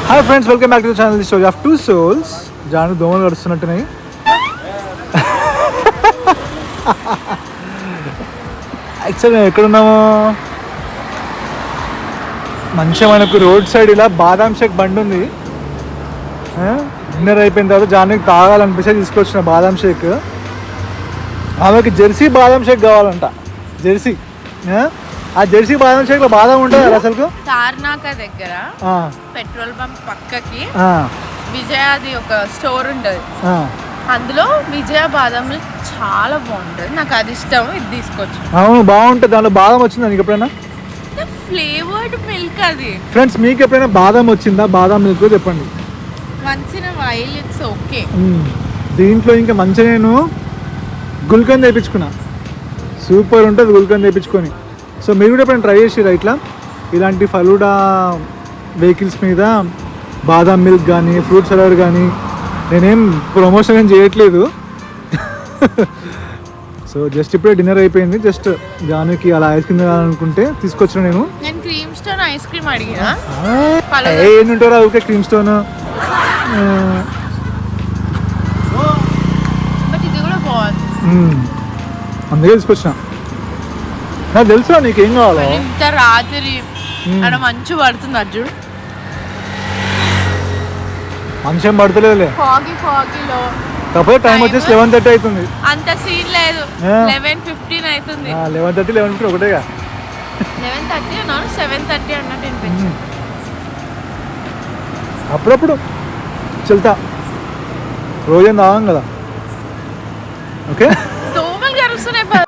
Hi friends, welcome back to the channel story of two souls. Janu దోమలు గడుస్తున్నట్టున్నాయి. యాక్చువల్గా ఎక్కడున్నాము, మంచిగా మనకు రోడ్ సైడ్ ఇలా బాదాం షేక్ బండి ఉంది. డిన్నర్ అయిపోయిన తర్వాత జానుకి తాగాలనిపిస్తే తీసుకొచ్చిన బాదాం షేక్. ఆమెకి జెర్సీ బాదాం షేక్ కావాలంట. జెర్సీ, ఆ జెర్సీ బాదాం షేక్ లో బాదాం ఉంటుంది కదా అసలు. తార్నాక దగ్గర పెట్రోల్ పంప్ పక్కకి విజయాది ఒక స్టోర్ ఉంటుంది. అందులో విజయ బాదం మిల్క్ చాలా బాగుంటుంది. నాకు అది ఇష్టం, ఇది తీసుకోవచ్చు. అవును, బాగుంటుంది. దాంట్లో బాదం వచ్చిందా నీకు ఎప్పుడైనా? ఫ్లేవర్డ్ మిల్క్ అది. ఫ్రెండ్స్, మీకు ఎప్పుడైనా బాదం వచ్చిందా? బాదం మిల్క్ చెప్పండి. మంచిన వైల్ ఇట్స్ ఓకే. దీంట్లో ఇంకా మంచిగా నేను గుల్కన్ తెప్పించుకున్నా. సూపర్ ఉంటుంది గుల్కన్ తెప్పించుకొని. సో మీరు కూడా ఎప్పుడైనా ట్రై చేసిరా ఇట్లా ఇలాంటి ఫలూడా వెహికల్స్ మీద బాదాం మిల్క్ కానీ ఫ్రూట్ సలాడ్ కానీ? నేనేం ప్రమోషన్ ఏం చేయట్లేదు. సో జస్ట్ ఇప్పుడే డిన్నర్ అయిపోయింది. జస్ట్ జానుకి అలా ఐస్ క్రీమ్ కావాలనుకుంటే తీసుకొచ్చిన నేను క్రీమ్ స్టోన్ ఐస్ క్రీమ్ అడిగినా. ఏంటారా ఓకే క్రీమ్ స్టోన్. ఇది కూడా బాగుంది, అందుకే తీసుకొచ్చిన. నాకు తెలుసా నీకేం కావాలో. ఇంత రాత్రి అక్కడ మంచు పడుతుంది అర్జున్. మంచి పడతలేదులే, ఫాగీలో. కాకపోతే టైం వచ్చేసి 11:30 అవుతుంది. అంత సీన్ లేదు, 11:15 అవుతుంది. 11:30 11:50 ఒకటేగా. 11:30 అన్నాను, 7:30 అన్నట్టు వినిపించింది. అప్పుడప్పుడు చెల్తా, రోజేం తాగాం కదా. ఓకే, దోమలు కరుస్తున్నాయి.